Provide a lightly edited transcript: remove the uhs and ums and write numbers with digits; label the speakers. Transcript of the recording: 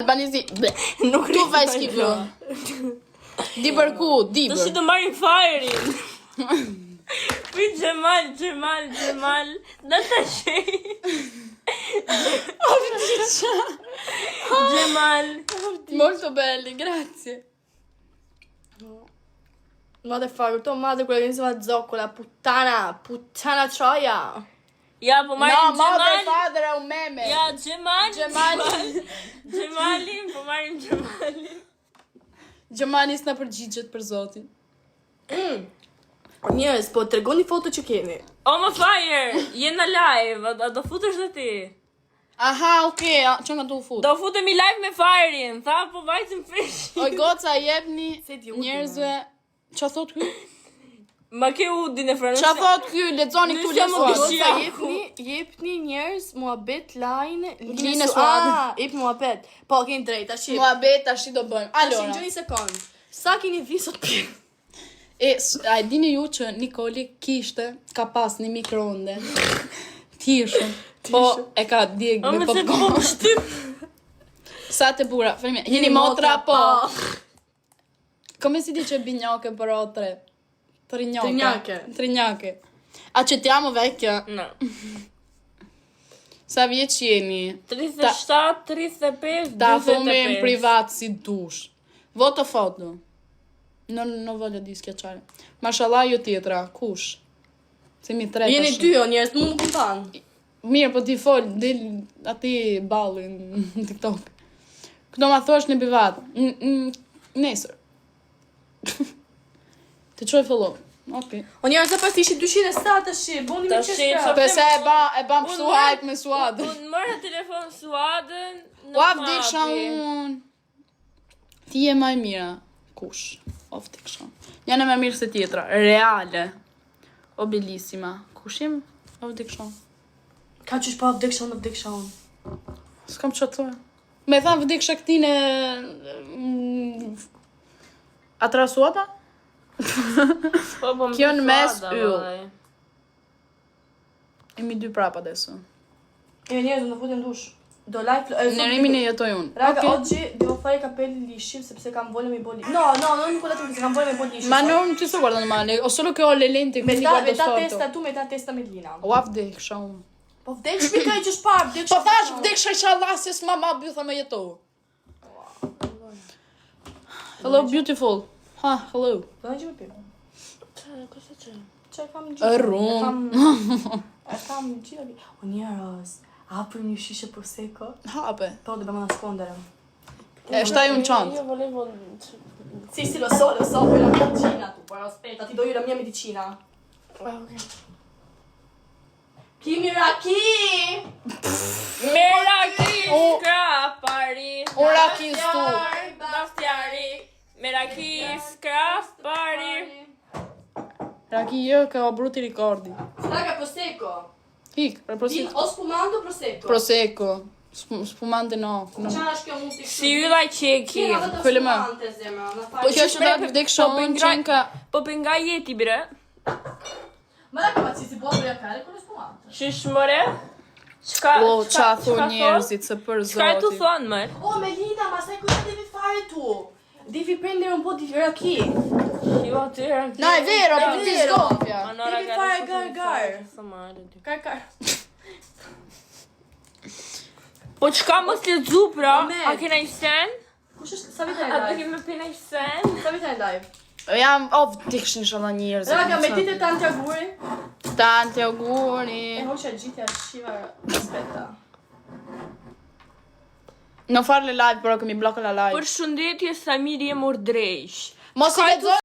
Speaker 1: Albanizi.
Speaker 2: Nuk
Speaker 1: Tu vaj skiflo. Di për ku, di
Speaker 2: Të
Speaker 1: për.
Speaker 2: shi të marrin fajrin. Prit Gjemal. Në të shej. Gjemal.
Speaker 1: Molto belli, grazie.
Speaker 3: Motherfucker, to madre quella che insomma zoccola, puttana troia.
Speaker 2: Ja, po
Speaker 1: No,
Speaker 2: marrim
Speaker 1: mother,
Speaker 2: Gjemal.
Speaker 1: father è un meme.
Speaker 2: Ja, Gjemal.
Speaker 1: Gjemali.
Speaker 2: Gjemalin, po marrim Gjemalin.
Speaker 1: Gjemali s'na përgjigjet për zotin.
Speaker 3: Njerëz, po tregoni foto që keni.
Speaker 2: Oh, më fire, jena live, a do futesh dhe ti?
Speaker 1: Aha, okay, që nga du fut.
Speaker 2: Do futemi live me firin, tha po vajtim fish.
Speaker 1: Oj, goca, jepni
Speaker 3: Se ti udin,
Speaker 1: njerëzve... Qa thot ky?
Speaker 2: Ma ke udin e franës.
Speaker 1: Qa thot ky? Lexoni këtu
Speaker 2: Nëse më
Speaker 1: lesuar.
Speaker 2: gëshi-
Speaker 3: Goca, jepni njerëz muhabet line.
Speaker 1: Line Suad.
Speaker 3: Jepni muhabet. Po, keni drejt, tash.
Speaker 1: Muhabet tash i do bëjmë.
Speaker 3: Tash
Speaker 1: Allora.
Speaker 3: gjoni sekond. Sa keni vi sot pirë?
Speaker 1: A e dini ju që Nikoli ka pas një mikroonde. Tishëm. Po e ka djeg
Speaker 2: O,
Speaker 1: me
Speaker 2: me se po
Speaker 1: popcorn.
Speaker 2: shtyp.
Speaker 1: Sa të bura. Faleminderit. Jeni motra po. Come si dice bignocche per tre? Trignocche. Accettiamo vecchia.
Speaker 2: No.
Speaker 1: Sa vjeç jeni?
Speaker 2: 37, 35,
Speaker 1: Ta thume in
Speaker 2: 25.
Speaker 1: privat si dush. Voto foto. Non voglio di schiacciare. Mashallah ju tjetra, kush? Se mi tre
Speaker 3: Jeni
Speaker 1: tash.
Speaker 3: dy o njerëz, mu më kumpan.
Speaker 1: Mirë, po ti fol, del ati ballin në TikTok. Këto ma thosh në privat. Nesër. Të qoj follow. Okej.
Speaker 3: O njerëz, pas ishi 200 sa tash, boni me
Speaker 2: Tash,
Speaker 3: çestra.
Speaker 2: sa-
Speaker 1: Pse e bam kështu
Speaker 2: Unë-
Speaker 1: hype me Suad.
Speaker 2: Unë mërë telefon Suadën.
Speaker 1: Ua vdiksha unë. Ti je më e mira. Kush? O vdiksha. Janë më mirë se tjetra. Reale. O bellissima. Kush jem? O vdiksha.
Speaker 3: Ka qysh pa vdeksha unë.
Speaker 1: S'kam që të thua. Me thamë vdiksha këtine... Atra Suada? Kjo në mes yll. Emi dy prapa adesso.
Speaker 3: Njerëz, do futem dush. Do live...
Speaker 1: Në rimin e jetoj unë.
Speaker 3: Raga,
Speaker 1: Okej.
Speaker 3: oggi devo fare i capelli lisci sepse kam voglia mi bolli. No, non quella che kam voglia mi bolli lisci.
Speaker 1: Ma non ti sto guardando male, ho solo che ho le lenti, quindi guardo
Speaker 3: metà
Speaker 1: storto.
Speaker 3: testa tu, metà testa Melina.
Speaker 1: Ua vdiksha unë.
Speaker 3: Po vdeksh mi kaj që shpar, vdeksh.
Speaker 1: Po thash vdiksha inshallah se s'mama bytha me jeto. Hello beautiful. Ha, hello.
Speaker 3: Do në që më pi.
Speaker 2: Cosa c'è?
Speaker 3: Që e kam gjithë.
Speaker 1: Rrum.
Speaker 3: E kam gjithë. O njerës, apri një shishe prosecco.
Speaker 1: Hape.
Speaker 3: Po, dobbiamo nascondere.
Speaker 1: E stai un çant.
Speaker 2: Io volevo...
Speaker 3: Sì, lo so, poi la medicina tu. Però aspetta, ti do io la mia medicina.
Speaker 2: Ok.
Speaker 3: Chi Miraki?
Speaker 2: Meraki
Speaker 1: Oh.
Speaker 2: skrapari.
Speaker 1: Ora ki stu.
Speaker 2: Bastiari. Meraki skrapari.
Speaker 1: Raki io che ho brutti ricordi.
Speaker 3: Raga, prosecco.
Speaker 1: Hik, prosecco.
Speaker 3: O spumando prosecco.
Speaker 1: Prosecco. Spumante no.
Speaker 3: C'è una schiamuti.
Speaker 2: Si ylla qeki.
Speaker 1: Quelle me.
Speaker 3: Spumante, zemra.
Speaker 1: Po që është vetë vdiksha unë qenka.
Speaker 2: Po për nga jeti bre.
Speaker 3: Ma raga, ma si può ubriacare con lo spumante?
Speaker 2: Shish more? Çka?
Speaker 1: O, qa thu
Speaker 2: çka
Speaker 1: njerëzit se për
Speaker 2: Çka e tu
Speaker 1: zoti.
Speaker 2: thonë më?
Speaker 3: Oh, Melina, ma sai cosa devi fare tu? Devi prendere un po' di raki.
Speaker 2: Jo atyre.
Speaker 1: No, è vero,
Speaker 3: È
Speaker 1: ti
Speaker 3: vero.
Speaker 1: sgonfia.
Speaker 2: Ma no,
Speaker 3: Devi
Speaker 2: raga,
Speaker 3: fare
Speaker 2: adesso mi
Speaker 3: gar-gar.
Speaker 2: fa- sta male, ti.
Speaker 3: Kar.
Speaker 2: Po çka mos lexu pra?
Speaker 3: me.
Speaker 2: A kena i sen?
Speaker 3: Kush është? Sa vite
Speaker 2: A
Speaker 3: e
Speaker 2: do
Speaker 3: live?
Speaker 2: kemi pena i sen?
Speaker 3: Sa vite e live?
Speaker 1: Jam, vdikshin inshallah njerëzit.
Speaker 3: Raga, mettete tanti auguri.
Speaker 1: Tanti
Speaker 3: E
Speaker 1: auguri.
Speaker 3: hoqja gjitja shiva. Aspetta.
Speaker 1: Non farle live però che mi blocca la live.
Speaker 2: Përshëndetje Samiri e Mordrejsh.
Speaker 1: Mos i lexoj